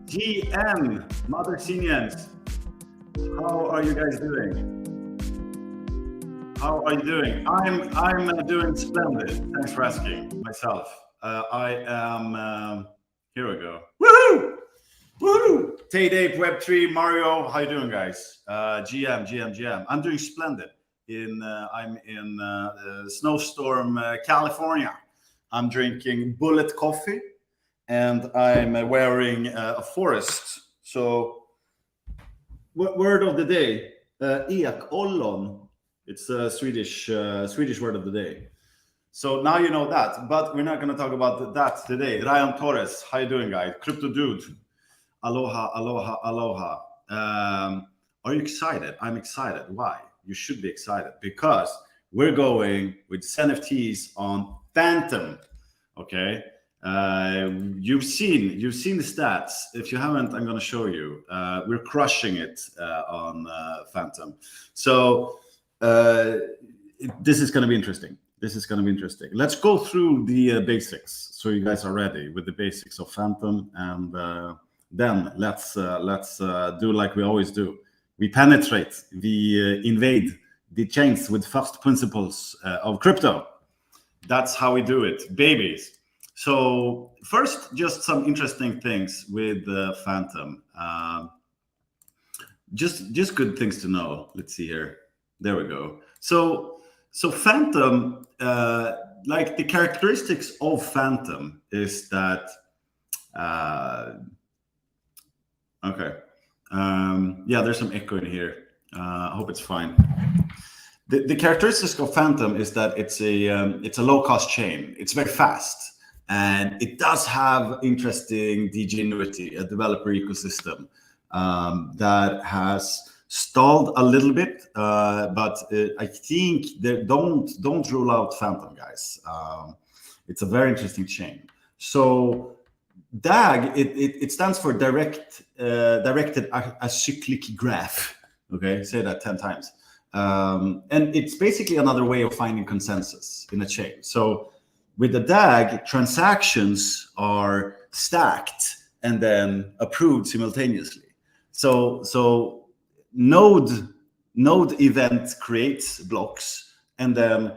GM, Mother Seniors. How are you guys doing? How are you doing? I'm doing splendid. Thanks for asking myself. I am. Here we go. Woohoo! Woohoo! Tay-Day, Web3, Mario. How you doing, guys? GM. I'm doing splendid. I'm in snowstorm, California. I'm drinking Bullet coffee, and I'm wearing a forest. So, word of the day: ek-ollon. It's a Swedish word of the day. So now you know that, but we're not going to talk about that today. Ryan Torres, how you doing, guys? Crypto dude, aloha. Are you excited? I'm excited. Why? You should be excited because we're going with NFTs on Fantom. Okay, you've seen the stats. If you haven't, I'm going to show you. We're crushing it on Fantom. So. This is going to be interesting. Let's go through the basics, so you guys are ready with the basics of Fantom, and then let's do like we always do. We penetrate, we invade the chains with first principles of crypto. That's how we do it, babies. So first, just some interesting things with Fantom. Just good things to know. Let's see here. There we go. So Fantom, like the characteristics of Fantom is that, okay. Yeah, there's some echo in here. I hope it's fine. The characteristics of Fantom is that it's a low cost chain. It's very fast, and it does have interesting degenerity, a developer ecosystem that has stalled a little bit, but I think they don't rule out Fantom, guys. It's a very interesting chain. So DAG, it stands for directed acyclic graph. Okay, say that 10 times. And it's basically another way of finding consensus in a chain. So with the DAG, transactions are stacked and then approved simultaneously. So node event creates blocks, and then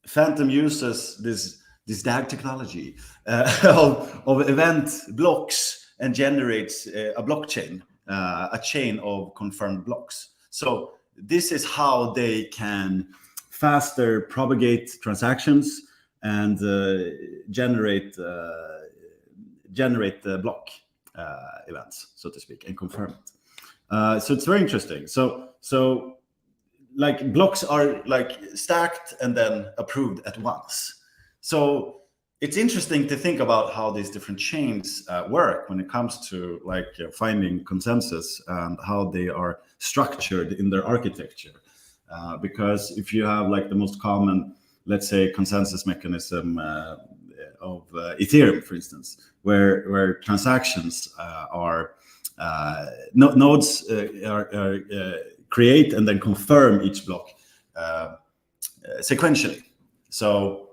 Fantom uses this DAG technology of event blocks and generates a blockchain, a chain of confirmed blocks. So this is how they can faster propagate transactions and generate the block events, so to speak, and confirm it. So it's very interesting. So like blocks are like stacked and then approved at once. So it's interesting to think about how these different chains work when it comes to like finding consensus and how they are structured in their architecture. Because if you have like the most common, let's say, consensus mechanism of Ethereum, for instance, where transactions are nodes create and then confirm each block sequentially. So,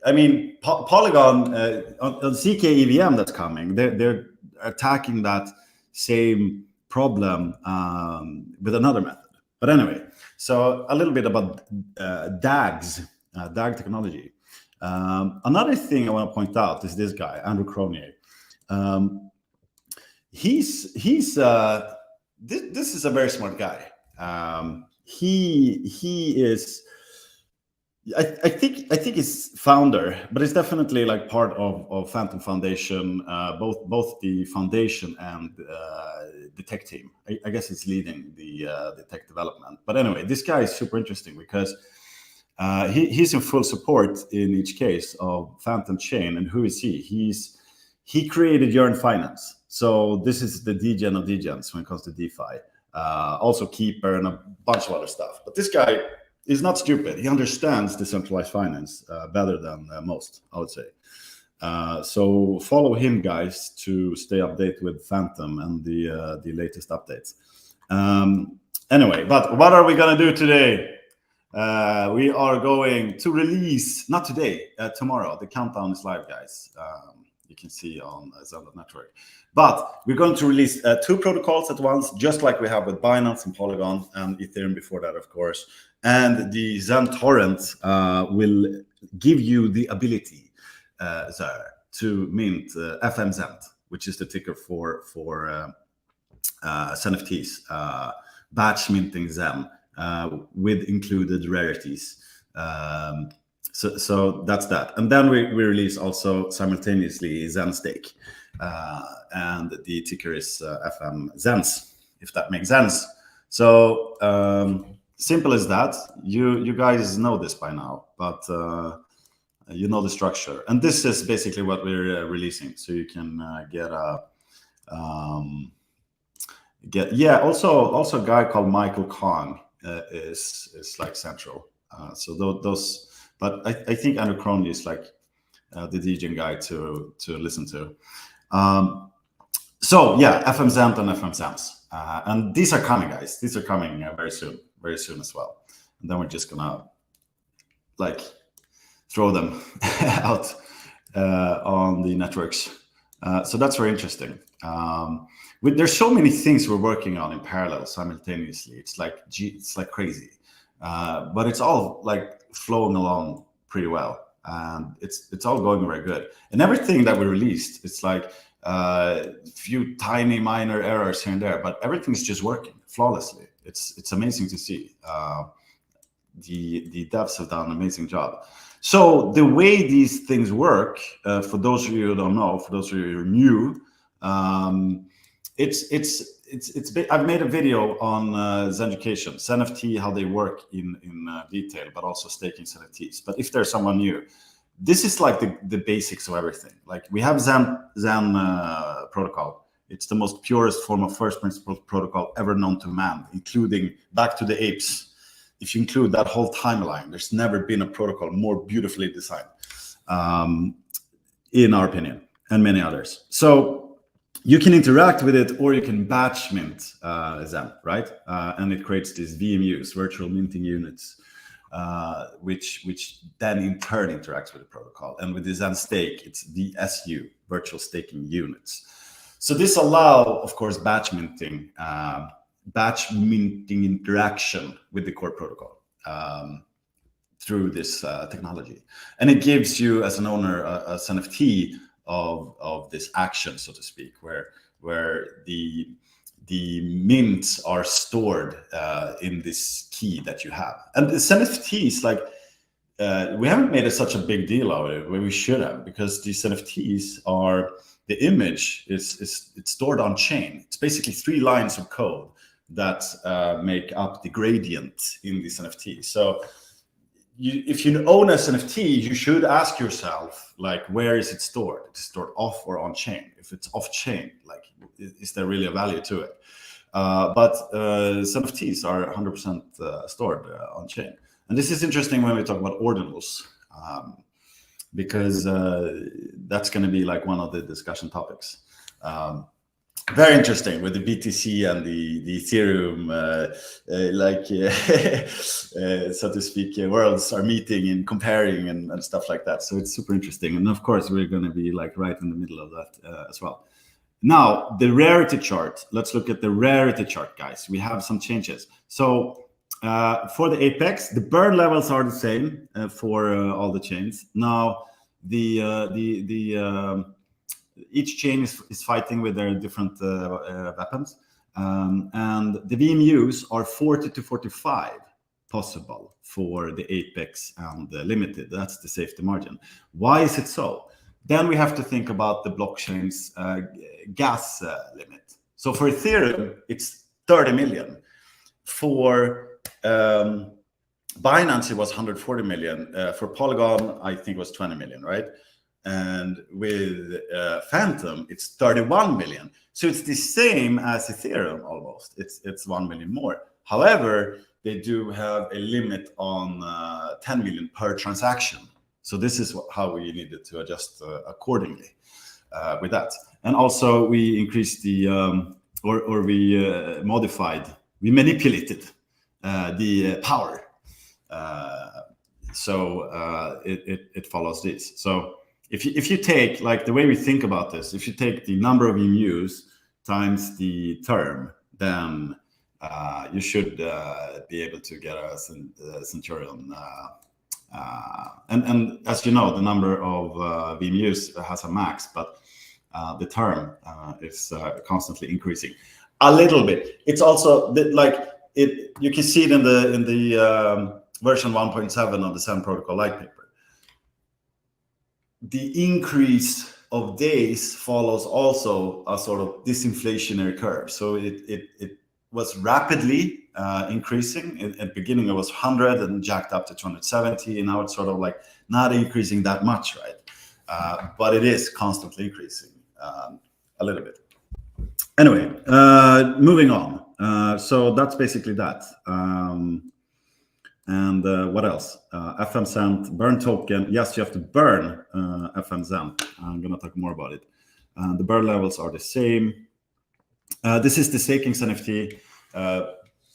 I mean, Polygon on CK EVM that's coming, they're attacking that same problem with another method. But anyway, so a little bit about DAGs, DAG technology. Another thing I want to point out is this guy, Andrew Cronier. He's this is a very smart guy. He is. I think he's founder, but he's definitely like part of Fantom Foundation, both the foundation and the tech team. I guess he's leading the tech development. But anyway, this guy is super interesting because he's in full support in each case of Fantom Chain. And who is he? He created Yearn Finance. So this is the degen of degens when it comes to DeFi. Also Keeper and a bunch of other stuff. But this guy is not stupid. He understands decentralized finance better than most, I would say. So follow him, guys, to stay updated with Fantom and the latest updates. Anyway, but what are we going to do today? We are going to release, not today, tomorrow. The countdown is live, guys. you can see on Zen network. But we're going to release 2 protocols at once, just like we have with Binance and Polygon and Ethereum before that, of course. And the Zen Torrent will give you the ability to mint FMZent, which is the ticker for XENFTs, batch minting Zen with included rarities. So that's that. And then we release also simultaneously Zen Stake. And the ticker is FM Zens, if that makes sense. So simple as that. You guys know this by now, but you know the structure. And this is basically what we're releasing. So you can get a also a guy called Michael Kong is like central. So those. But I think Andrew Crony is like the DJ guy to listen to. So yeah, FM Zent and FM Zams. And these are coming, guys. These are coming very soon as well. And then we're just gonna like throw them out on the networks. So that's very interesting. There's so many things we're working on in parallel simultaneously. It's like crazy. But it's all like flowing along pretty well, and it's all going very good. And everything that we released, it's like few tiny minor errors here and there, but everything's just working flawlessly. It's amazing to see. The devs have done an amazing job. So the way these things work, for those of you who don't know, for those of you who are new, I've made a video on Zen-education, NFT, how they work in detail, but also staking NFTs. But if there's someone new, this is like the basics of everything. Like we have Zen protocol. It's the most purest form of first principles protocol ever known to man, including back to the apes. If you include that whole timeline, there's never been a protocol more beautifully designed, in our opinion, and many others. So you can interact with it, or you can batch mint Zen, right? And it creates these VMUs, virtual minting units, which then in turn interacts with the protocol. And with the Zen stake, it's VSU, virtual staking units. So this allows, of course, batch minting interaction with the core protocol through this technology. And it gives you, as an owner, a NFT of this action, so to speak, where the mints are stored in this key that you have. And this NFTs, like we haven't made such a big deal out of it, where we should have, because these NFTs are, the image is it's stored on chain. It's basically 3 lines of code that make up the gradient in this NFT. So if you own an NFT, you should ask yourself, like, where is it stored? It's stored off or on chain. If it's off chain, like, is there really a value to it? But NFTs are 100% stored on chain. And this is interesting when we talk about ordinals, because that's going to be like one of the discussion topics. Very interesting with the BTC and the Ethereum, so to speak, worlds are meeting and comparing and stuff like that. So it's super interesting. And of course, we're going to be like right in the middle of that as well. Now, the Rarity Chart. Let's look at the Rarity Chart, guys. We have some changes. So for the Apex, the burn levels are the same for all the chains. Now, each chain is fighting with their different weapons, and the VMUs are 40 to 45 possible for the Apex and the Limited. That's the safety margin. Why is it so? Then we have to think about the blockchain's gas limit. So for Ethereum, it's 30 million. For Binance, it was 140 million. For Polygon, I think it was 20 million, right? And with Fantom, it's 31 million. So it's the same as Ethereum almost. It's 1 million more. However, they do have a limit on 10 million per transaction. So this is how we needed to adjust accordingly with that. And also we increased the, or we modified, we manipulated the power. So it follows this. So if you take, like, the way we think about this, if you take the number of EMUs times the term, then you should be able to get a Centurion. And as you know, the number of EMUs has a max, but the term is constantly increasing a little bit. It's also you can see it in the version 1.7 of the SEN protocol light paper. The increase of days follows also a sort of disinflationary curve. So it was rapidly increasing. At the beginning, it was 100 and jacked up to 270, and now it's sort of like not increasing that much, right? But it is constantly increasing a little bit. Anyway, moving on. So that's basically that. And what else? FM cent, burn token. Yes, you have to burn FM cent. I'm going to talk more about it. The burn levels are the same. This is the stakings NFT.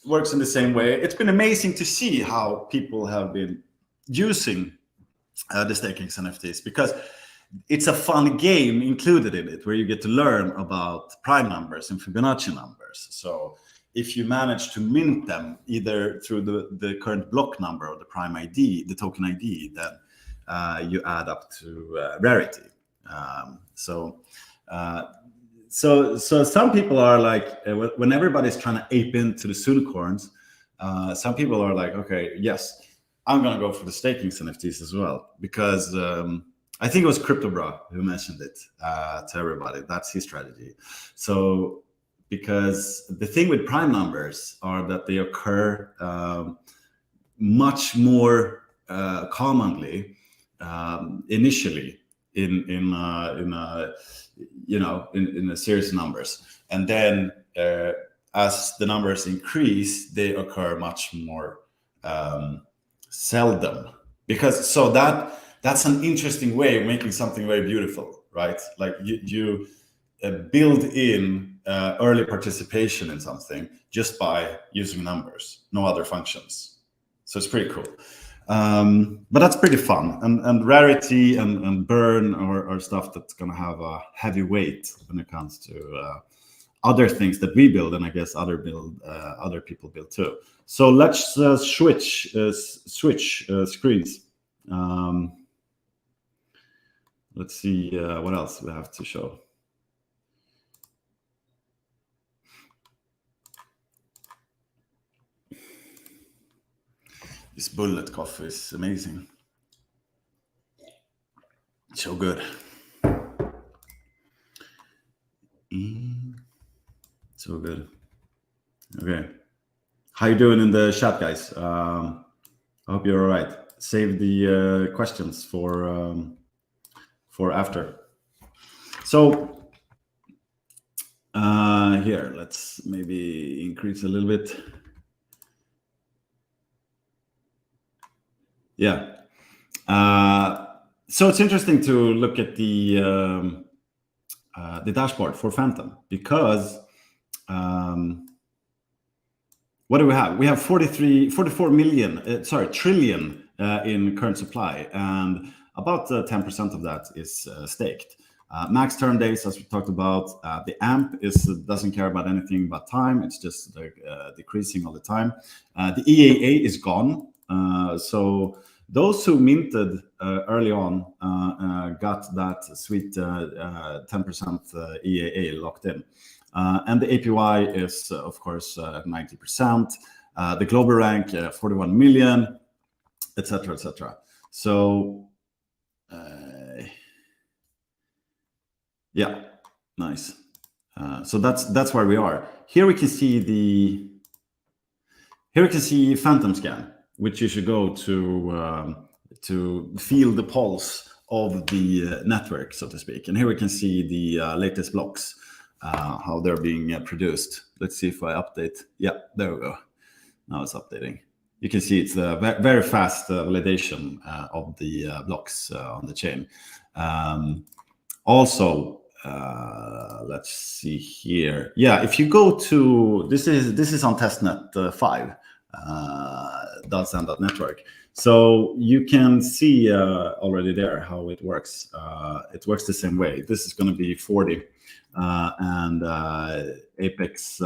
Works in the same way. It's been amazing to see how people have been using the stakings NFTs, because it's a fun game included in it where you get to learn about prime numbers and Fibonacci numbers. So if you manage to mint them either through the current block number or the prime ID, the token ID, then you add up to rarity. So some people are like, when everybody's trying to ape into the unicorns, some people are like, okay, yes, I'm going to go for the stakings NFTs as well, because I think it was CryptoBra who mentioned it to everybody. That's his strategy. So because the thing with prime numbers are that they occur much more commonly initially in a series of numbers, and then as the numbers increase, they occur much more seldom. Because so that's an interesting way of making something very beautiful, right? Like you build in early participation in something just by using numbers, no other functions. So it's pretty cool. But that's pretty fun. And rarity and burn are stuff that's going to have a heavy weight when it comes to other things that we build, and I guess other people build too. So let's switch screens. Let's see what else we have to show. This bullet coffee is amazing. So good. So good. Okay. How you doing in the chat, guys? I hope you're all right. Save the questions for after. So here, let's maybe increase a little bit. Yeah. So it's interesting to look at the dashboard for Fantom, because what do we have? We have 44 million, trillion in current supply, and about 10% of that is staked. Max term days, as we talked about, the AMP doesn't care about anything but time. It's just decreasing all the time. The EAA is gone. So those who minted early on got that sweet 10% EAA locked in. And the APY is, of course, 90%. The global rank, 41 million, etc., etc. So, yeah, nice. So that's where we are. Here we can see Fantom Scan, which you should go to feel the pulse of the network, so to speak. And here we can see the latest blocks, how they're being produced. Let's see if I update. Yeah, there we go. Now it's updating. You can see it's a very fast validation of the blocks on the chain. Also, let's see here. Yeah, if you go to this is on testnet 5. .zen.network. So you can see already there how it works. It works the same way. This is going to be 40, and Apex,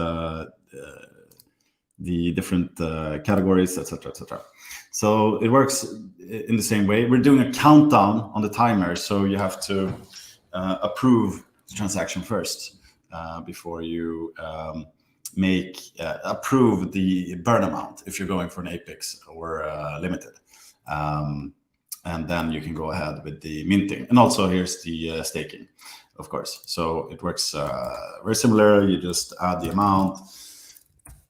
the different categories, etc., etc. So it works in the same way. We're doing a countdown on the timer, so you have to approve the transaction first before you approve the burn amount if you're going for an Apex or limited. And then you can go ahead with the minting. And also here's the staking, of course. So it works very similar. You just add the amount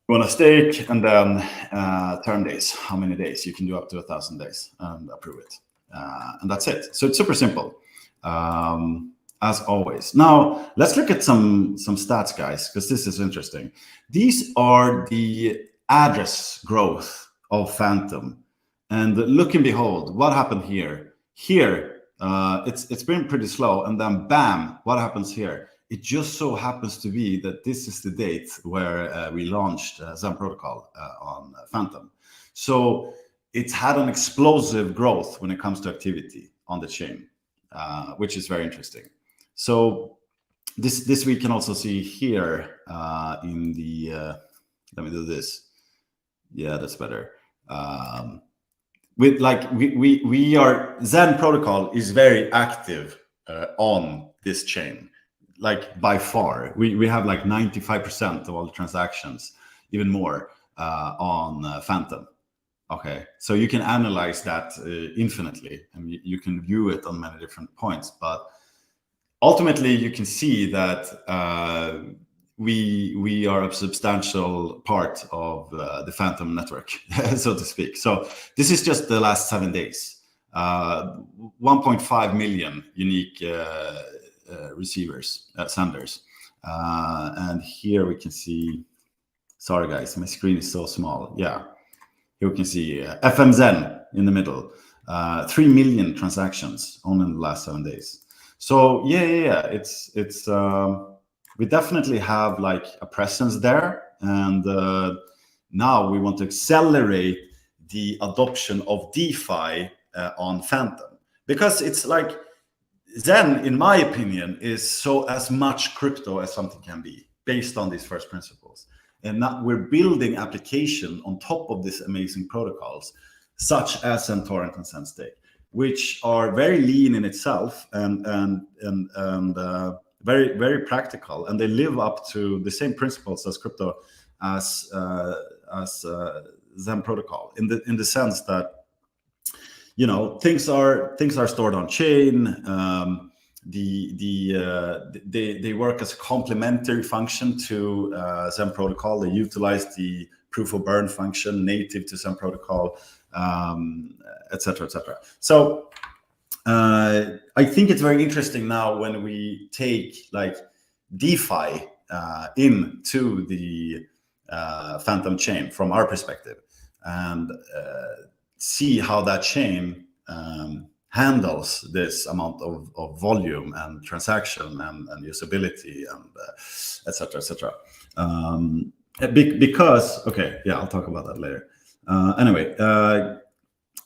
you want to stake, and then term days, how many days. You can do up to 1,000 days and approve it. And that's it. So it's super simple, as always. Now, let's look at some stats, guys, because this is interesting. These are the address growth of Fantom. And look and behold, what happened here? Here, it's been pretty slow. And then bam, what happens here? It just so happens to be that this is the date where we launched Zen Protocol on Fantom. So it's had an explosive growth when it comes to activity on the chain, which is very interesting. So this we can also see here in the, let me do this. Yeah, that's better. With like we are, Zen Protocol is very active on this chain. Like by far, we have like 95% of all the transactions, even more on Fantom. Okay, so you can analyze that infinitely, and you can view it on many different points. But ultimately, you can see that we are a substantial part of the Fantom network, so to speak. So this is just the last 7 days. 1.5 million unique receivers, senders. And here we can see, sorry guys, my screen is so small. Yeah, here we can see FM Zen in the middle, 3 million transactions only in the last 7 days. So yeah, it's we definitely have like a presence there, and now we want to accelerate the adoption of DeFi on Fantom, because it's like Zen, in my opinion, is so as much crypto as something can be based on these first principles. And now we're building application on top of these amazing protocols, such as Torrent and Stake, which are very lean in itself and very, very practical, and they live up to the same principles as crypto, as Zen Protocol, in the sense that, you know, things are stored on chain. They work as a complementary function to Zen Protocol. They utilize the proof of burn function native to Zen Protocol, etc., etc. So I think it's very interesting now when we take like DeFi into the Fantom chain from our perspective, and see how that chain handles this amount of volume and transaction and usability and etc., etc. Because, okay, yeah, I'll talk about that later. Anyway,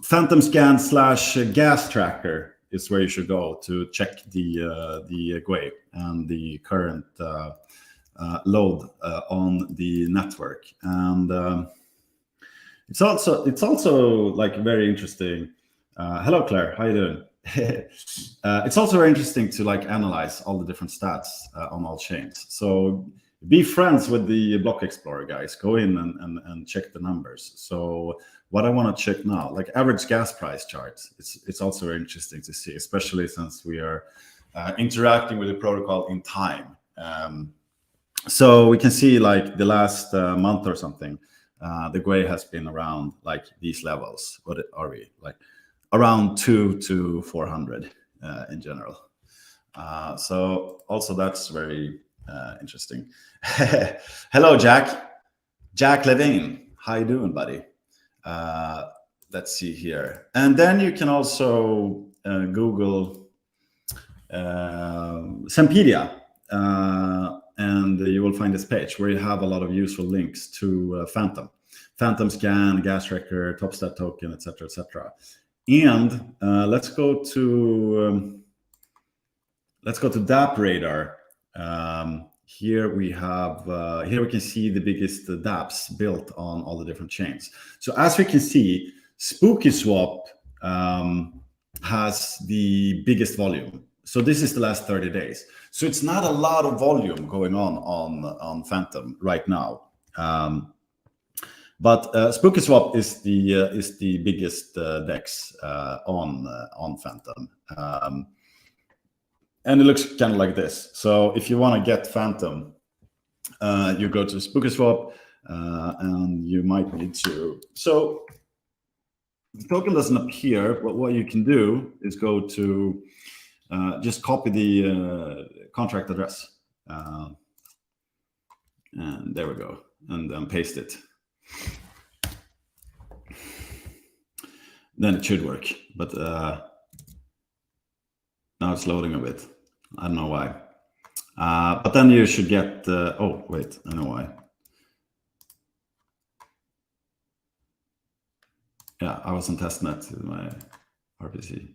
Fantom Scan / gas tracker is where you should go to check the GUI and the current load on the network. And it's also like very interesting. Hello, Claire. How you doing? It's also very interesting to like analyze all the different stats on all chains. So be friends with the Block Explorer, guys. Go in and check the numbers. So what I want to check now, like average gas price charts, it's also very interesting to see, especially since we are interacting with the protocol in time. So we can see like the last month or something, the GUI has been around like these levels. What are we like? Around 200 to 400 in general. So also that's very interesting. Hello, Jack. Jack Levine. How you doing, buddy? Let's see here. And then you can also Google Zempedia, and you will find this page where you have a lot of useful links to Fantom. Fantom Scan, Gas Record, Topstat Token, etc., etc. And let's go to DApp Radar. Here we have here we can see the biggest dApps built on all the different chains. So as we can see, SpookySwap has the biggest volume. So this is the last 30 days. So it's not a lot of volume going on Fantom right now. But SpookySwap is the biggest DEX on Fantom. And it looks kind of like this. So if you want to get Fantom, you go to SpookySwap, and you might need to. So the token doesn't appear, but what you can do is go to just copy the contract address, and there we go, and then paste it. Then it should work, but now it's loading a bit. I don't know why. But then you should get, oh, wait, I know why. Yeah, I was on testnet with my RPC.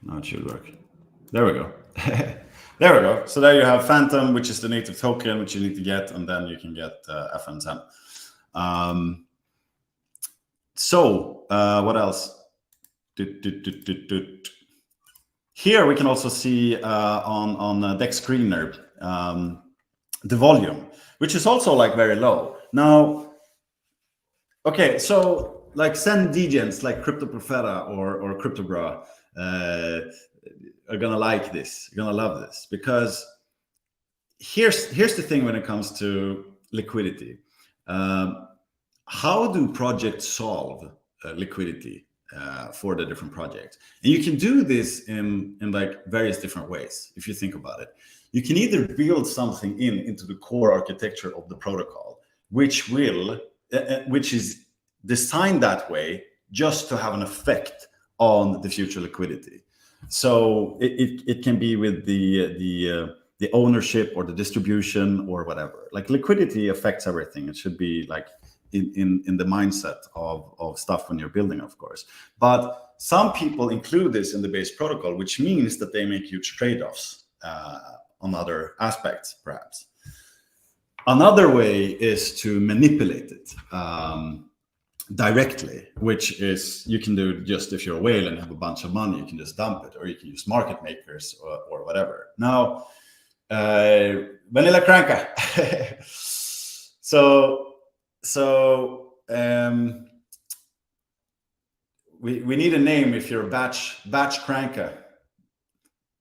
Now it should work. There we go. There we go. So there you have Fantom, which is the native token, which you need to get, and then you can get FN10. So what else? Here we can also see on Dex Screener the volume, which is also like very low. Now, okay, so like Zen degens like Crypto Profeta or CryptoBra are gonna like this, gonna love this, because here's the thing when it comes to liquidity. How do projects solve liquidity for the different projects? And you can do this in like various different ways. If you think about it, you can either build something into the core architecture of the protocol, which is designed that way just to have an effect on the future liquidity. So it can be with the ownership or the distribution or whatever. Like liquidity affects everything. It should be like in the mindset of stuff when you're building, of course. But some people include this in the base protocol, which means that they make huge trade-offs on other aspects, perhaps. Another way is to manipulate it directly, which is you can do just if you're a whale and have a bunch of money, you can just dump it, or you can use market makers or whatever. Now, Vanilla Cranka. So we need a name if you're batch Cranka.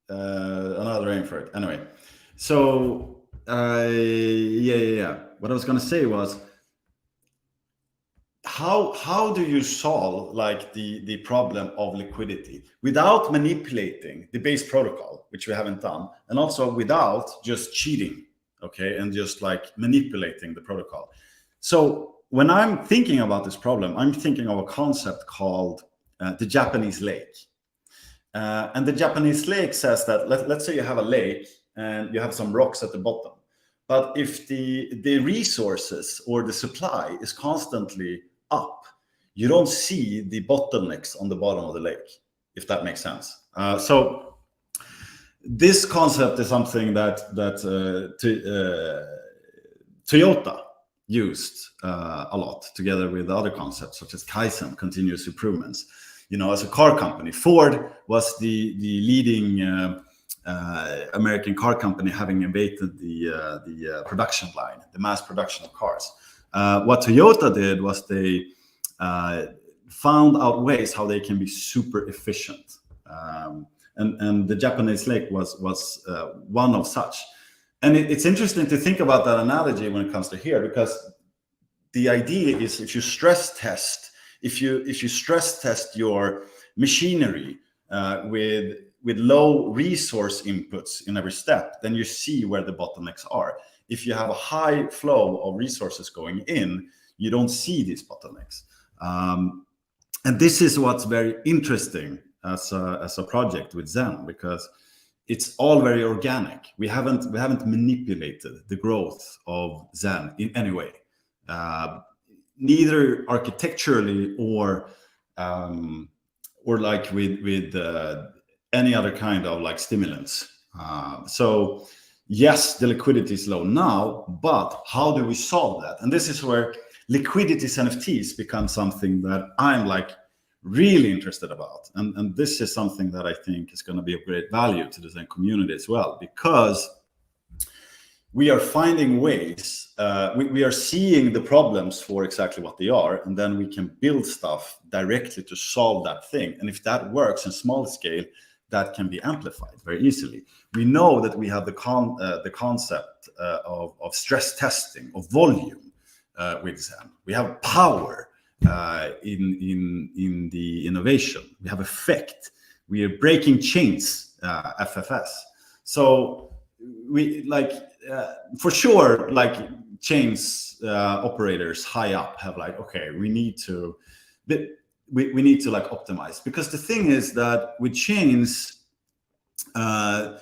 Another name for it. Anyway, so yeah. What I was gonna say was, how do you solve like the problem of liquidity without manipulating the base protocol, which we haven't done, and also without just cheating, okay, and just like manipulating the protocol? So when I'm thinking about this problem, I'm thinking of a concept called the Japanese lake. And the Japanese lake says that, let's say you have a lake and you have some rocks at the bottom. But if the resources or the supply is constantly up, you don't see the bottlenecks on the bottom of the lake, if that makes sense. So this concept is something that Toyota used a lot, together with other concepts such as Kaizen, continuous improvements. You know, as a car company, Ford was the leading American car company, having invented the production line, the mass production of cars. What Toyota did was they found out ways how they can be super efficient, and the Japanese lake was one of such. And it's interesting to think about that analogy when it comes to here, because the idea is if you stress test your machinery with low resource inputs in every step, then you see where the bottlenecks are. If you have a high flow of resources going in, you don't see these bottlenecks. And this is what's very interesting as a project with Zen, because it's all very organic. We haven't manipulated the growth of Zen in any way, neither architecturally or like with any other kind of like stimulants. So yes, the liquidity is low now, but how do we solve that? And this is where Liquidity's NFTs become something that I'm like really interested about. And this is something that I think is going to be of great value to the Zen community as well, because we are finding ways, we are seeing the problems for exactly what they are, and then we can build stuff directly to solve that thing. And if that works in small scale, that can be amplified very easily. We know that we have the concept of stress testing, of volume with Zen. We have power in the innovation. We have effect. We are breaking chains, FFS. So we like, for sure, like chains operators high up have like, okay, we need to like optimize, because the thing is that with chains, another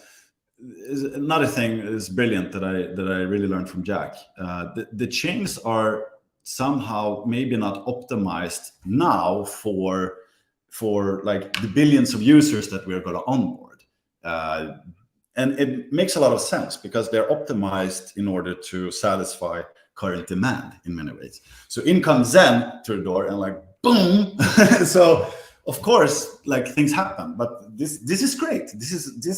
thing is brilliant that I really learned from Jack. The chains are somehow maybe not optimized now for like the billions of users that we're going to onboard. And it makes a lot of sense because they're optimized in order to satisfy current demand in many ways. So in comes Zen to the door and like, boom. So of course, like things happen, but this is great. This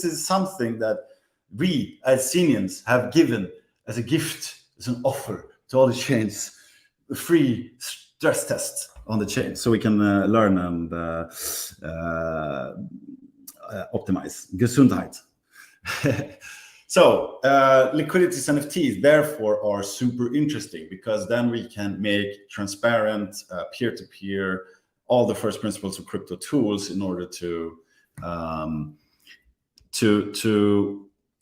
is something that we as Xenians have given as a gift, as an offer to all the chains, free stress tests on the chain, so we can learn and optimize Gesundheit. So Liquidity's NFTs therefore are super interesting, because then we can make transparent peer-to-peer all the first principles of crypto tools in order to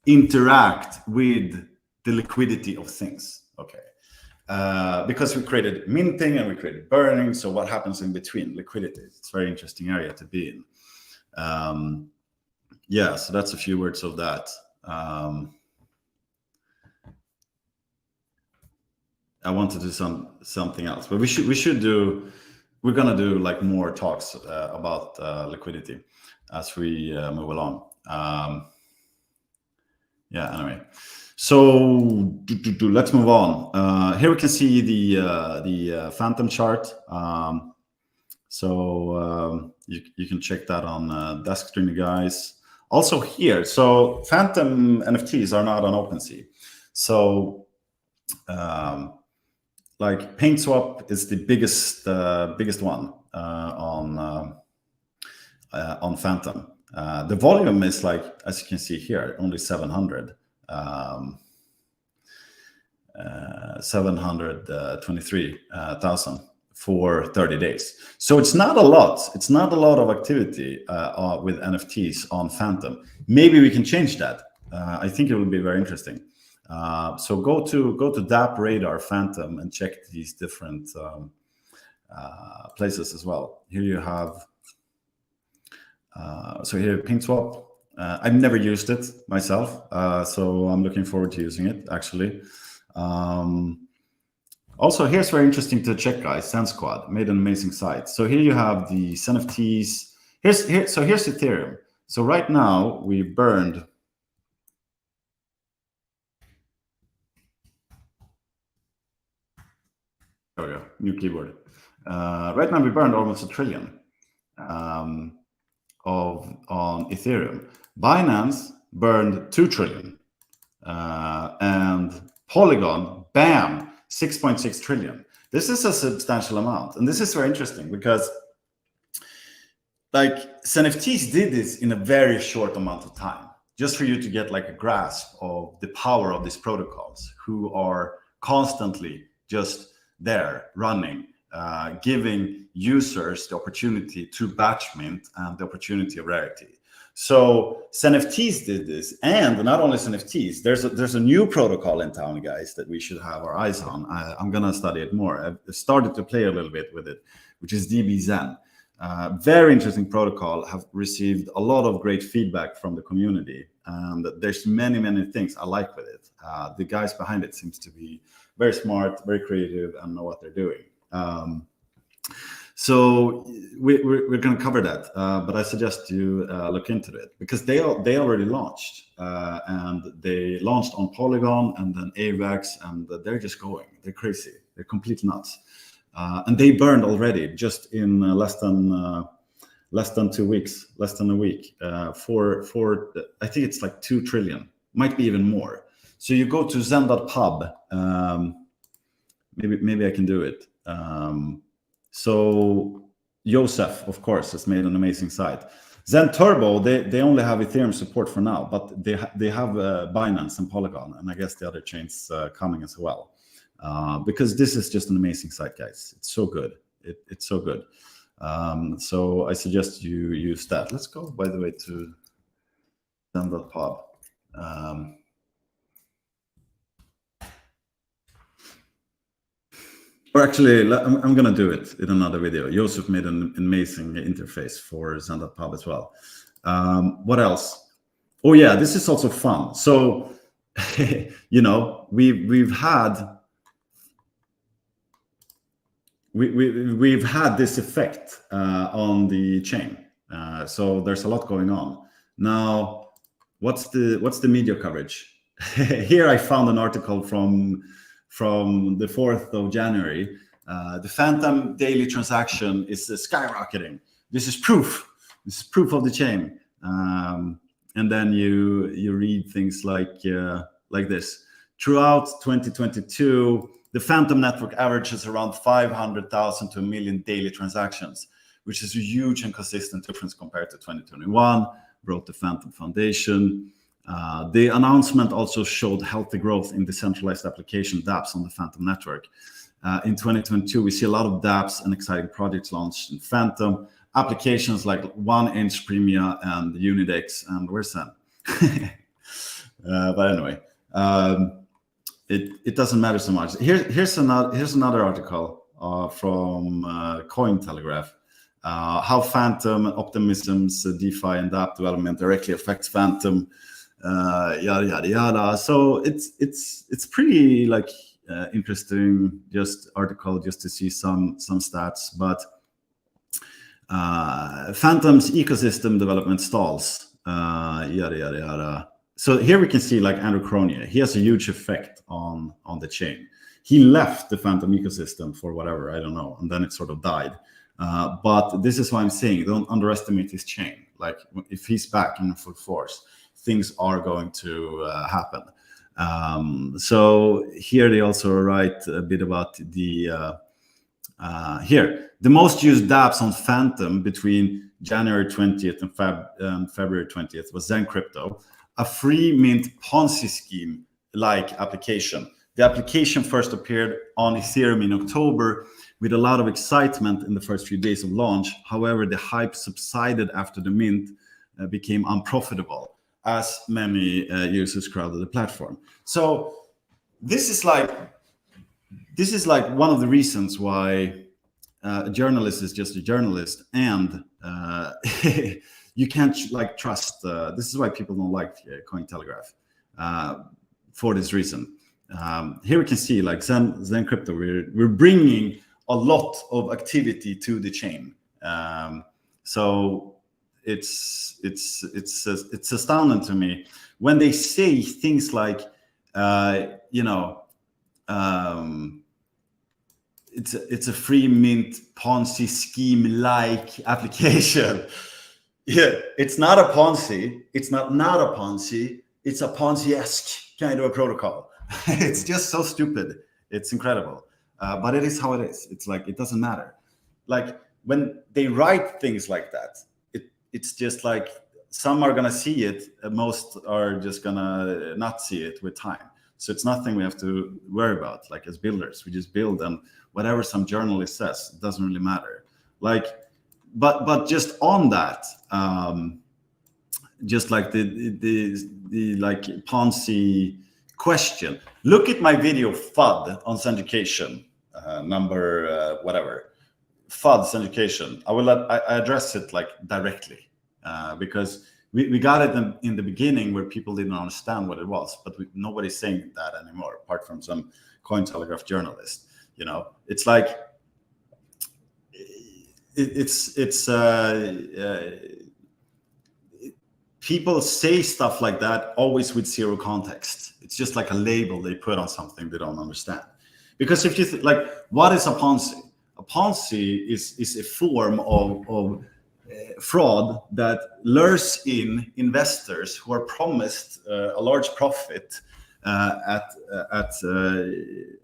interact with the liquidity of things. Okay, because we created minting and we created burning. So what happens in between? Liquidity. It's a very interesting area to be in. Yeah, so that's a few words of that. I want to do something else, but we're gonna do like more talks about liquidity as we move along. Yeah, anyway, so let's move on. Here we can see the Fantom chart. So you can check that on Desk Streaming, guys. Also here, so Fantom NFTs are not on OpenSea. So like PaintSwap is the biggest one on Fantom. The volume is like, as you can see here, only 723,000 for 30 days. So it's not a lot. It's not a lot of activity with NFTs on Fantom. Maybe we can change that. I think it will be very interesting. So go to DApp Radar Fantom and check these different places as well. Here you have. So here, PaintSwap. I've never used it myself, so I'm looking forward to using it, actually. Also, here's very interesting to check, guys. Zen Squad made an amazing site. So here you have the XENFTs. Here's Ethereum. So right now we burned. There we go. New keyboard. Right now we burned almost $1 trillion. On Ethereum. Binance burned 2 trillion, and Polygon, bam, 6.6 trillion. This is a substantial amount, and this is very interesting because like XENFTs did this in a very short amount of time, just for you to get like a grasp of the power of these protocols, who are constantly just there running, giving users the opportunity to batch mint and the opportunity of rarity. So XENFTs did this, and not only XENFTs. There's a new protocol in town, guys, that we should have our eyes on. I'm gonna study it more. I've started to play a little bit with it, which is DBZen. Very interesting protocol. Have received a lot of great feedback from the community, and there's many things I like with it. The guys behind it seems to be very smart, very creative, and know what they're doing. So we're going to cover that, but I suggest you look into it, because they already launched, and they launched on Polygon and then AVAX, and they're just going. They're crazy. They're completely nuts, and they burned already just in less than 2 weeks, less than a week, for I think it's like 2 trillion, might be even more. So you go to zen.pub. Maybe I can do it. So Joseph, of course, has made an amazing site. Zen Turbo, they only have Ethereum support for now, but they have Binance and Polygon, and I guess the other chains coming as well. Because this is just an amazing site, guys. It's so good. It's so good. So I suggest you use that. Let's go, by the way, to zen.pub. Or actually, I'm going to do it in another video. Joseph made an amazing interface for zen.pub as well. What else? Oh yeah, this is also fun. So, you know, we've had this effect on the chain. So there's a lot going on. Now, what's the media coverage? Here I found an article from the 4th of January. The Fantom daily transaction is skyrocketing. This is proof. This is proof of the chain. And then you read things like this. Throughout 2022, the Fantom network averages around 500,000 to 1 million daily transactions, which is a huge and consistent difference compared to 2021, wrote the Fantom Foundation. The announcement also showed healthy growth in decentralized application dApps on the Fantom network. In 2022, we see a lot of dApps and exciting projects launched in Fantom. Applications like 1inch Premia and Unidex, and where's that? But anyway, it doesn't matter so much. Here's another article from Cointelegraph. How Fantom and Optimism's DeFi and dApp development directly affects Fantom. Yada yada yada. So it's pretty like interesting article just to see some stats, but Fantom's ecosystem development stalls. Yada yada yada. So here we can see like Andrew Cronia. He has a huge effect on the chain. He left the Fantom ecosystem for whatever, I don't know, and then it sort of died. But this is why I'm saying don't underestimate his chain. Like if he's back in full force, things are going to happen. So here they also write a bit about the the most used dApps on Fantom between January 20th and February 20th was Zen Crypto, a free mint Ponzi scheme like application. The application first appeared on Ethereum in October with a lot of excitement in the first few days of launch. However, the hype subsided after the mint became unprofitable, as many users crowded the platform. So this is like one of the reasons why a journalist is just a journalist, and you can't like trust. This is why people don't like Cointelegraph for this reason. Here we can see like Zen Crypto. We're bringing a lot of activity to the chain. So it's astounding to me when they say things like it's a free mint Ponzi scheme like application. Yeah, it's not a Ponzi. It's not a Ponzi. It's a Ponzi-esque kind of a protocol. It's just so stupid. It's incredible. But it is how it is. It's like, it doesn't matter. Like when they write things like that, it's just like some are going to see it. Most are just going to not see it with time. So it's nothing we have to worry about. Like as builders, we just build, and whatever some journalist says, it doesn't really matter. Like, but just on that, just like the like Ponzi question. Look at my video FUD on syndication, number whatever, FUD syndication. I address it like directly because we got it in the beginning where people didn't understand what it was, but nobody's saying that anymore, apart from some Cointelegraph journalist. You know, it's like people say stuff like that always with zero context. It's just like a label they put on something they don't understand. Because if you like, what is a Ponzi? A Ponzi is a form of fraud that lures in investors who are promised a large profit at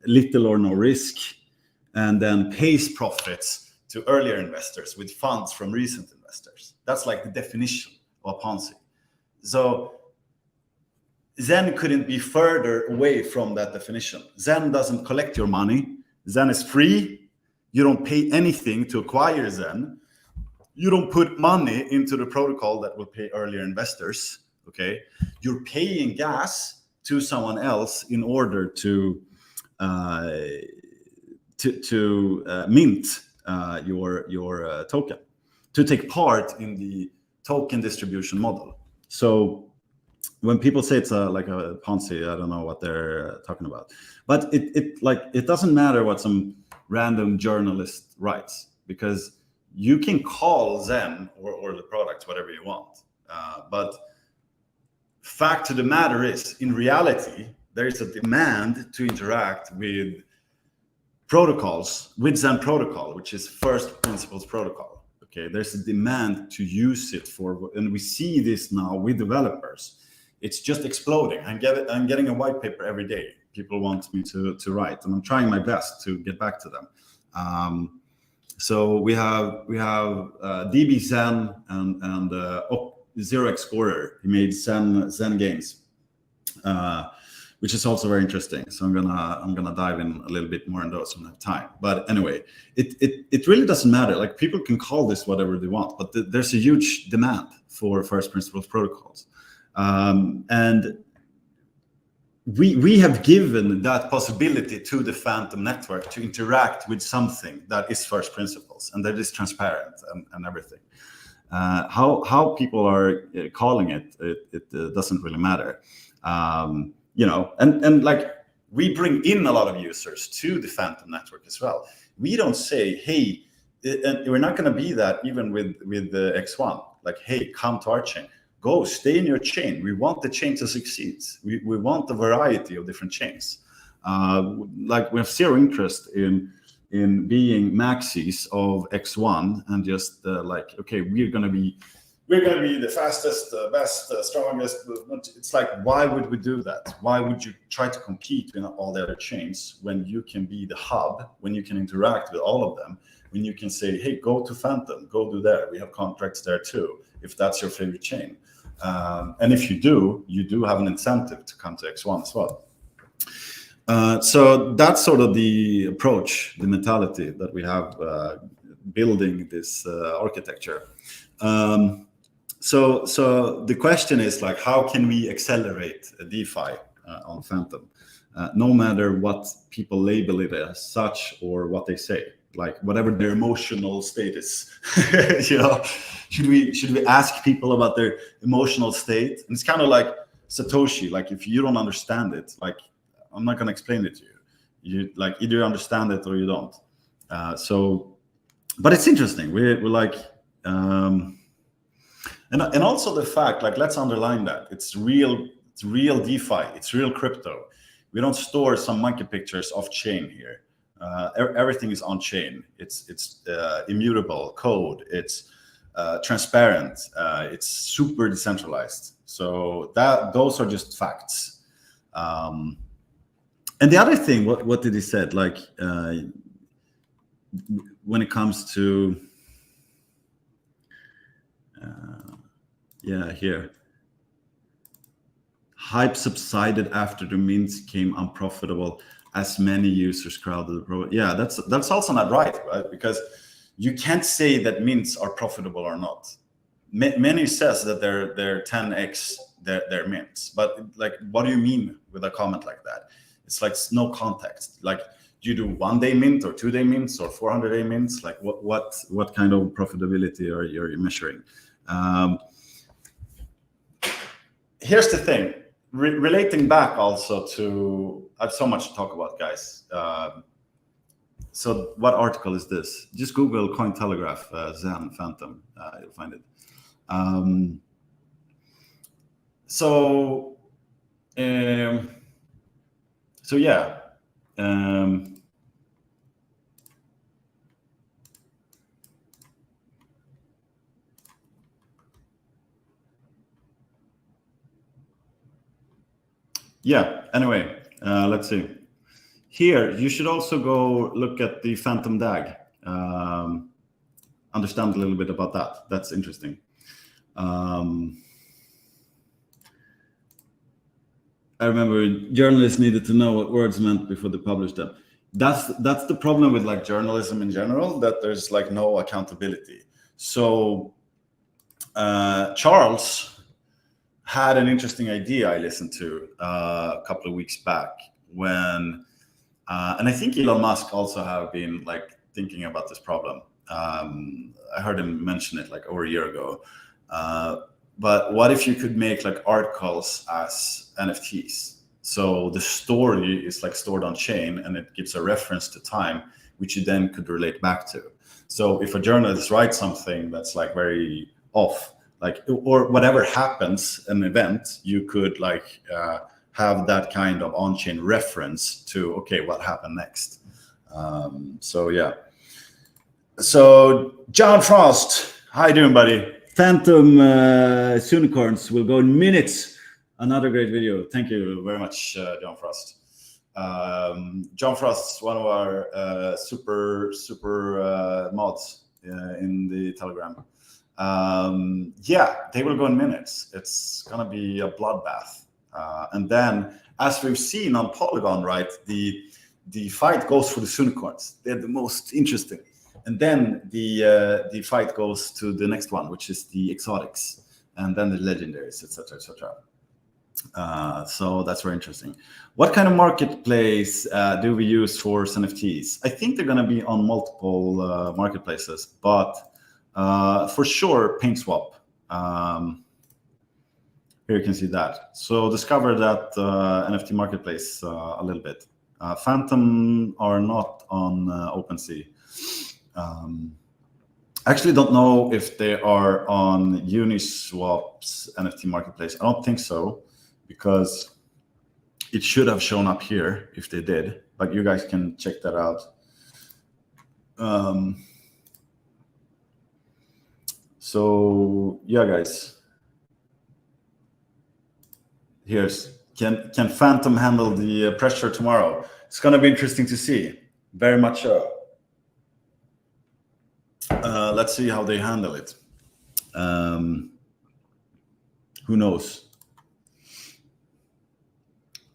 little or no risk, and then pays profits to earlier investors with funds from recent investors. That's like the definition of a Ponzi. So Zen couldn't be further away from that definition. Zen doesn't collect your money. Zen is free. You don't pay anything to acquire Zen. You don't put money into the protocol that will pay earlier investors. Okay, you're paying gas to someone else in order to mint your token, to take part in the token distribution model. So when people say it's like a Ponzi, I don't know what they're talking about. But it doesn't matter what some random journalist writes, because you can call Zen or the product whatever you want. But fact of the matter is, in reality, there is a demand to interact with protocols, with Zen protocol, which is first principles protocol. Okay, there's a demand to use it for, and we see this now with developers. It's just exploding. I'm getting a white paper every day. People want me to write, and I'm trying my best to get back to them. So we have DB Zen and Zero X Scorer. He made Zen games, which is also very interesting. So I'm gonna dive in a little bit more in those when I have time. But anyway, it really doesn't matter. Like, people can call this whatever they want, but there's a huge demand for first principles protocols, and we have given that possibility to the Fantom network to interact with something that is first principles and that is transparent and everything. How people are calling it doesn't really matter. You know, and like, we bring in a lot of users to the Fantom network as well. We don't say, hey, and we're not going to be that even with the X1, like, hey, come to our chain. Go, stay in your chain. We want the chain to succeed. We want a variety of different chains. Like, we have zero interest in being maxis of X1 and just like, okay, we're gonna be the fastest, best, strongest. It's like, why would we do that? Why would you try to compete in all the other chains when you can be the hub, when you can interact with all of them, when you can say, hey, go to Fantom, go do there. We have contracts there too, if that's your favorite chain. And if you do have an incentive to come to X1 as well. So that's sort of the approach, the mentality that we have building this architecture. So the question is, like, how can we accelerate DeFi on Fantom, no matter what people label it as such or what they say, like whatever their emotional state is. You know, should we ask people about their emotional state? And it's kind of like Satoshi. Like, if you don't understand it, like, I'm not going to explain it to you. You like, either you understand it or you don't. So, but it's interesting. We're like, and also the fact, like, let's underline that it's real DeFi. It's real crypto. We don't store some monkey pictures off chain here. Everything is on chain. It's immutable code. It's transparent. It's super decentralized. So those are just facts. And the other thing, what did he said? Like, when it comes to here, hype subsided after the mints became unprofitable as many users crowded the pro. Yeah, that's also not right? Because you can't say that mints are profitable or not. Many says that they're 10x their mints, but like, what do you mean with a comment like that? It's like no context. Like, do you do 1 day mint or 2 day mints or 400 day mints? Like, what kind of profitability are you measuring? here's the thing. Relating back also to, I have so much to talk about, guys. So what article is this? Just Google Cointelegraph, Zen Fantom, you'll find it. So yeah. Yeah, anyway, let's see. Here, you should also go look at the Fantom DAG. Understand a little bit about that. That's interesting. I remember journalists needed to know what words meant before they published them. That's the problem with like journalism in general, that there's like no accountability. So Charles had an interesting idea I listened to a couple of weeks back when, and I think Elon Musk also have been like thinking about this problem. I heard him mention it like over a year ago. But what if you could make like articles as NFTs? So the story is like stored on chain and it gives a reference to time, which you then could relate back to. So if a journalist writes something that's like very off, like, or whatever happens, an event, you could like have that kind of on-chain reference to, okay, what happened next? So yeah. So John Frost, how you doing, buddy? Fantom unicorns will go in minutes. Another great video. Thank you very much, John Frost. John Frost is one of our super mods in the Telegram. Yeah, they will go in minutes. It's gonna be a bloodbath. And then, as we've seen on Polygon, right, the fight goes for the unicorns. They're the most interesting. And then the fight goes to the next one, which is the exotics, and then the legendaries, etc., etc. So that's very interesting. What kind of marketplace do we use for NFTs? I think they're going to be on multiple marketplaces, but for sure, PaintSwap. Here you can see that. So discover that NFT Marketplace a little bit. Fantom are not on OpenSea. I actually don't know if they are on Uniswap's NFT Marketplace. I don't think so, because it should have shown up here if they did, but you guys can check that out. So yeah, guys, can Fantom handle the pressure tomorrow? It's going to be interesting to see, very much so. Let's see how they handle it. Who knows?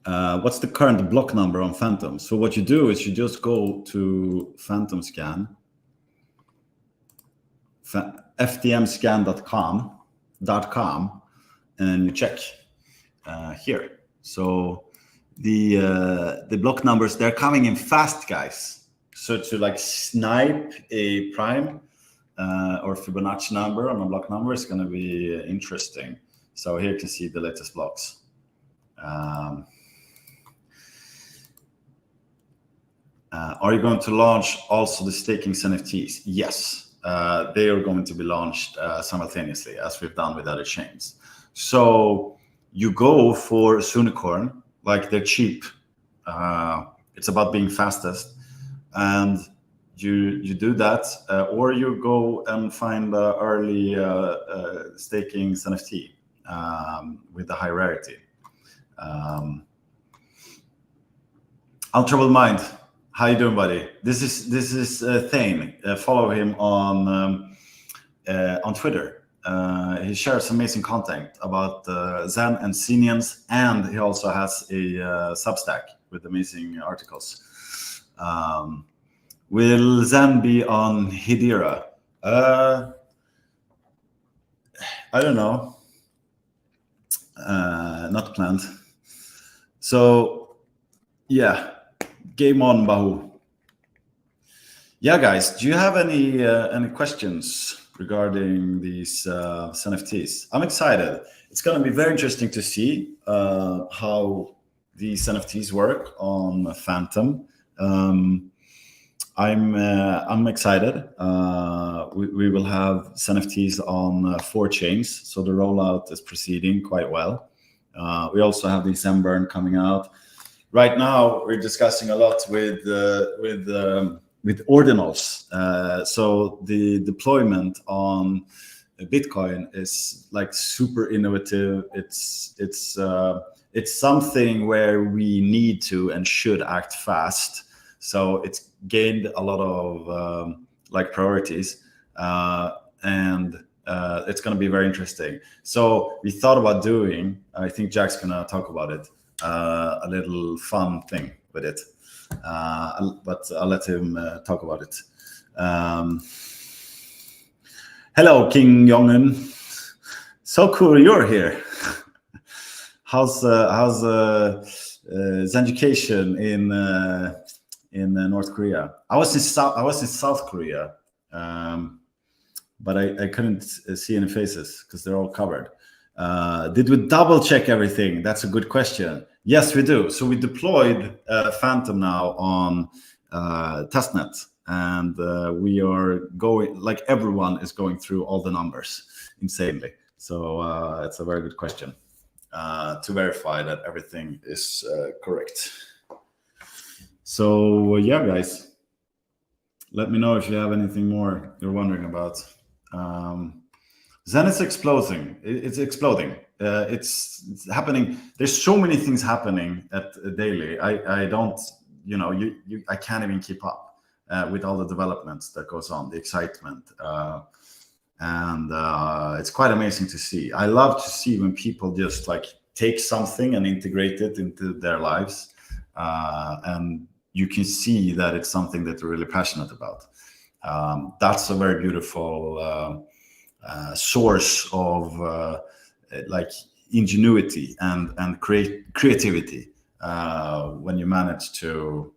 What's the current block number on Fantom? So what you do is you just go to Fantom Scan, ftmscan.com, and you check here. So the block numbers, they're coming in fast, guys. So to like snipe a prime or Fibonacci number on a block number is going to be interesting. So here you can see the latest blocks. Are you going to launch also the staking NFTs? Yes, they are going to be launched simultaneously, as we've done with other chains. So you go for unicorn, like they're cheap. It's about being fastest. And you do that, or you go and find early staking NFT with the high rarity. Untroubled Mind, how you doing, buddy? This is Thane. Follow him on Twitter. He shares amazing content about Zen and Xenians, and he also has a Substack with amazing articles. Will Zen be on Hedera? I don't know. Not planned. So yeah, game on, Bahu. Yeah, guys, do you have any questions regarding these NFTs. I'm excited. It's going to be very interesting to see how these NFTs work on Fantom. I'm excited. We will have NFTs on 4 chains, so the rollout is proceeding quite well. We also have the Zenburn coming out. Right now, we're discussing a lot with ordinals. So the deployment on Bitcoin is like super innovative. It's something where we need to and should act fast. So it's gained a lot of like priorities, and it's going to be very interesting. So we thought about doing, I think Jack's going to talk about it, a little fun thing with it. But I'll let him talk about it. Hello, King Jong-un. So cool you're here. How's education in North Korea? I was in South Korea, but I couldn't see any faces because they're all covered. Did we double check everything? That's a good question. Yes, we do. So we deployed Fantom now on testnet, and we are going, like everyone is going through all the numbers insanely. So it's a very good question to verify that everything is correct. So yeah, guys, let me know if you have anything more you're wondering about. Zen is exploding. It's exploding. It's happening. There's so many things happening at daily. I don't, I can't even keep up with all the developments that goes on, the excitement, and it's quite amazing to see. I love to see when people just like take something and integrate it into their lives, and you can see that it's something that they're really passionate about. That's a very beautiful source of like ingenuity and creativity when you manage to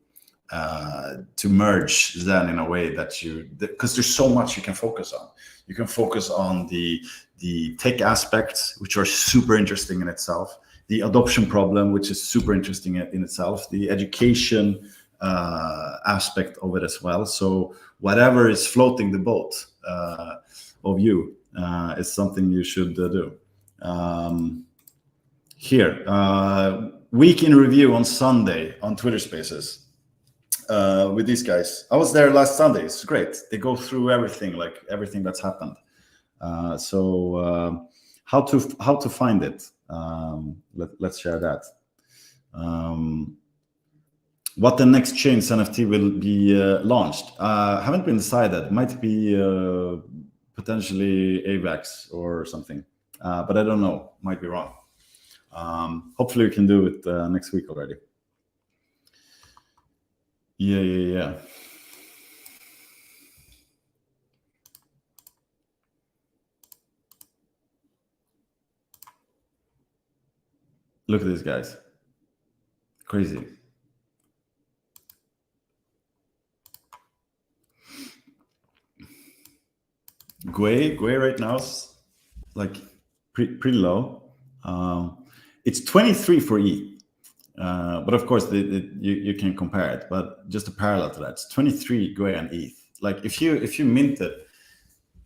merge Zen in a way that because there's so much you can focus on. You can focus on the tech aspects, which are super interesting in itself, the adoption problem, which is super interesting in itself, the education aspect of it as well. So whatever is floating the boat of you is something you should do. Here, week in review on Sunday on Twitter Spaces with these guys. I was there last Sunday. It's great. They go through everything, like everything that's happened. So how to find it? Let's share that. What the next chain's NFT will be launched? Haven't been decided. Might be potentially AVAX or something, but I don't know. Might be wrong. Hopefully we can do it next week already. Yeah. Look at these guys. Crazy. Gwei right now is like pretty low. It's 23 for ETH, but of course you can compare it. But just a parallel to that, it's 23 Gwei and ETH. Like if you minted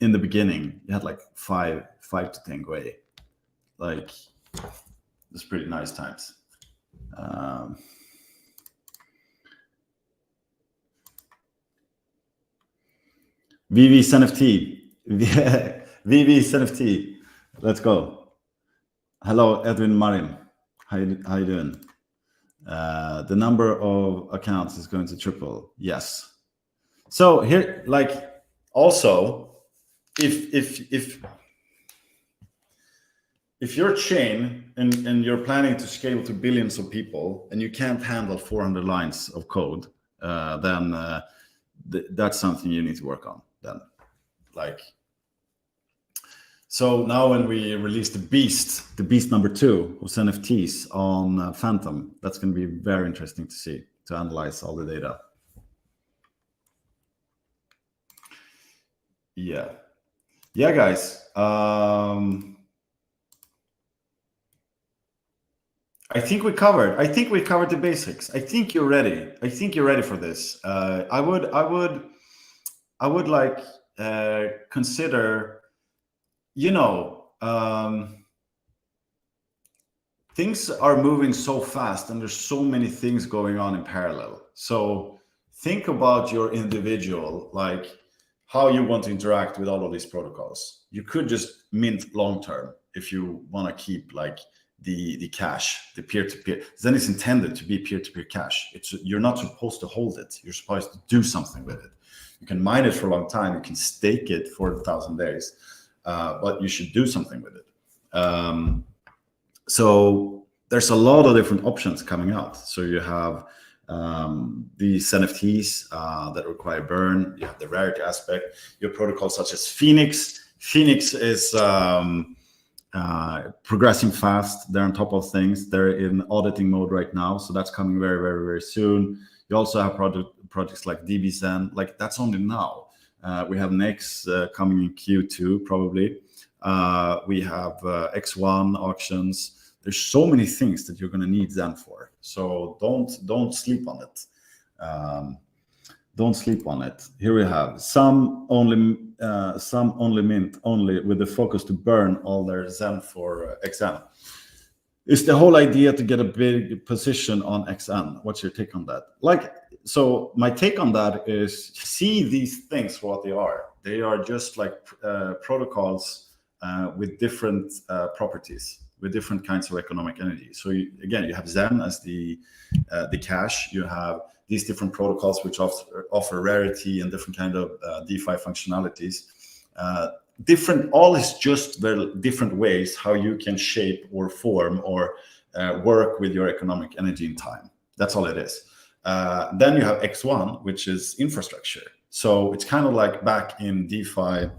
in the beginning, you had like 5 to 10 Gwei. Like it's pretty nice times. VV's NFT. VV's NFT. Let's go. Hello, Edwin Marin. How you doing? The number of accounts is going to triple. Yes. So here, like, also, if you're a chain and you're planning to scale to billions of people and you can't handle 400 lines of code, then that's something you need to work on. Then, like. So now when we release the beast number 2 of NFTs on Fantom, that's going to be very interesting to see, to analyze all the data. Yeah. Yeah, guys. I think we covered. I think we covered the basics. I think you're ready. I think you're ready for this. I would like consider. You know, things are moving so fast, and there's so many things going on in parallel. So think about your individual, like how you want to interact with all of these protocols. You could just mint long term if you want to keep like the cash, the peer-to-peer. Then it's intended to be peer-to-peer cash. You're not supposed to hold it. You're supposed to do something with it. You can mine it for a long time. You can stake it for 1,000 days, but you should do something with it. So there's a lot of different options coming out. So you have these NFTs that require burn. You have the rarity aspect. Your protocols such as Phoenix. Phoenix is progressing fast. They're on top of things. They're in auditing mode right now, so that's coming very, very, very soon. You also have projects like DBZen. Like that's only now. We have next coming in Q2 probably. We have X1 auctions. There's so many things that you're going to need Zen for. So don't sleep on it. Don't sleep on it. Here we have some only mint only with the focus to burn all their Zen for XN. Is the whole idea to get a big position on XN? What's your take on that? So my take on that is see these things for what they are. They are just like protocols with different properties, with different kinds of economic energy. So again, you have Zen as the cash. You have these different protocols which offer rarity and different kind of DeFi functionalities. All is just very different ways how you can shape or form or work with your economic energy in time. That's all it is. Then you have X1, which is infrastructure. So it's kind of like back in DeFi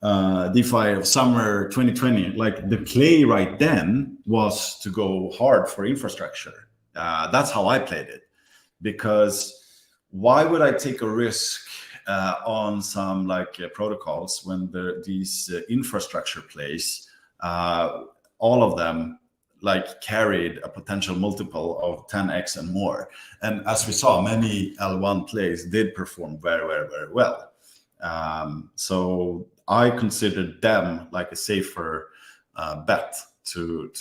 of summer 2020, like the play right then was to go hard for infrastructure. That's how I played it, because why would I take a risk on some protocols when these infrastructure plays, all of them carried a potential multiple of 10x and more. And as we saw, many L1 plays did perform very, very, very well. So I considered them like a safer bet to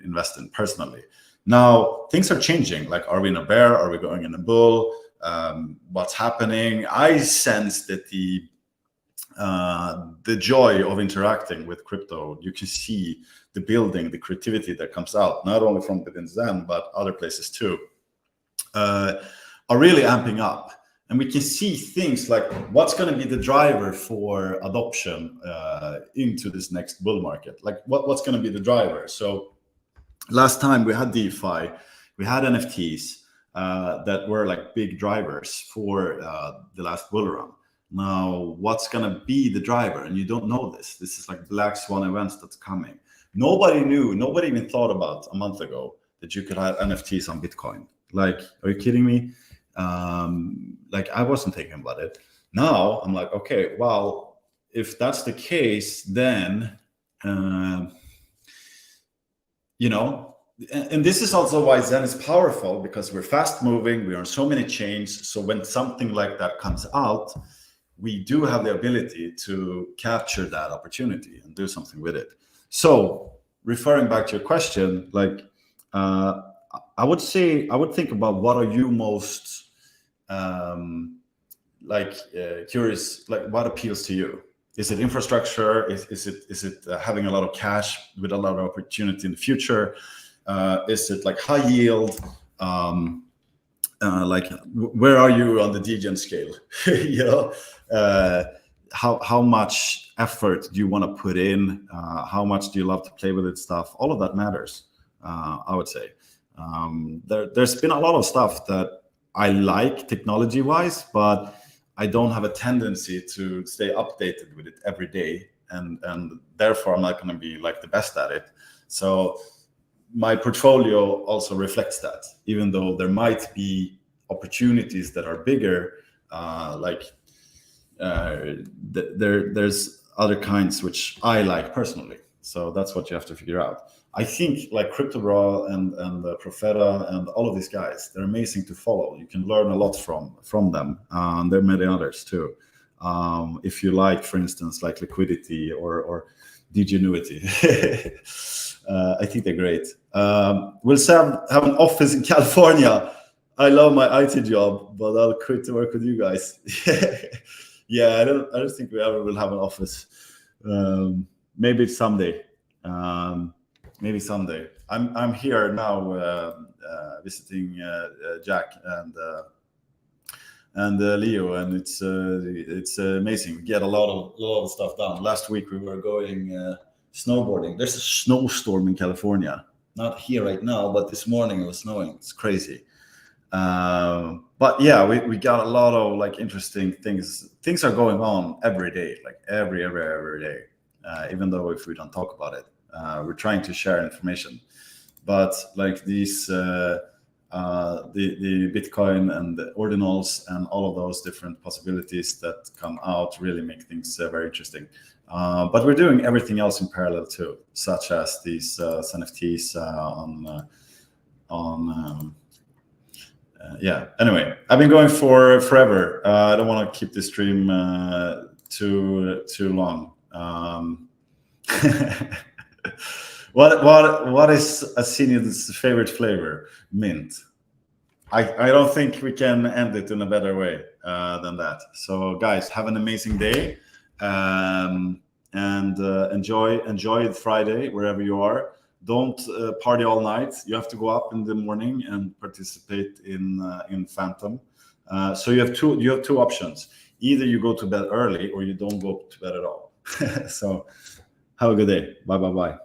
invest in personally. Now things are changing. Like, are we in a bear? Are we going in a bull? What's happening? I sense that the joy of interacting with crypto, you can see the building, the creativity that comes out, not only from within Zen, but other places too, are really amping up. And we can see things like what's going to be the driver for adoption into this next bull market. Like what's going to be the driver? So last time we had DeFi, we had NFTs that were like big drivers for the last bull run. Now, what's going to be the driver? And you don't know this. This is like black swan events that's coming. Nobody knew, nobody even thought about a month ago that you could have NFTs on Bitcoin. Like, are you kidding me? Like, I wasn't thinking about it. Now I'm like, okay, well, if that's the case, then, you know, and this is also why Zen is powerful, because we're fast moving, we're on so many chains. So when something like that comes out, we do have the ability to capture that opportunity and do something with it. So referring back to your question, like, I would think about what are you most curious, like what appeals to you? Is it infrastructure? Is it having a lot of cash with a lot of opportunity in the future? Is it like high yield? Like where are you on the degen scale? You know, how much effort do you want to put in? How much do you love to play with it stuff? All of that matters, I would say. There's been a lot of stuff that I like technology wise, but I don't have a tendency to stay updated with it every day, and therefore I'm not going to be like the best at it. So my portfolio also reflects that, even though there might be opportunities that are bigger, like there's other kinds which I like personally. So that's what you have to figure out. I think like CryptoBra and Profeta and all of these guys, they're amazing to follow. You can learn a lot from them. There are many others too. If you like, for instance, like Liquidity or Degenuity, I think they're great. We'll have an office in California. I love my IT job, but I'll quit to work with you guys. Yeah, I don't think we ever will have an office. Maybe someday. Maybe someday. I'm here now visiting Jack and Leo, and it's amazing. We get a lot of stuff done. Last week we were going snowboarding. There's a snowstorm in California. Not here right now, but this morning it was snowing. It's crazy. But yeah, we got a lot of like interesting things. Things are going on every day, like every day. Even though if we don't talk about it, we're trying to share information. But like these, the Bitcoin and the ordinals and all of those different possibilities that come out really make things very interesting. But we're doing everything else in parallel too, such as these NFTs yeah. Anyway, I've been going for forever. I don't want to keep this stream too long. What is Asini's favorite flavor? Mint. I don't think we can end it in a better way than that. So guys, have an amazing day, and enjoy Friday wherever you are. Don't party all night. You have to go up in the morning and participate in Fantom. So you have two options. Either you go to bed early or you don't go to bed at all. So have a good day. Bye.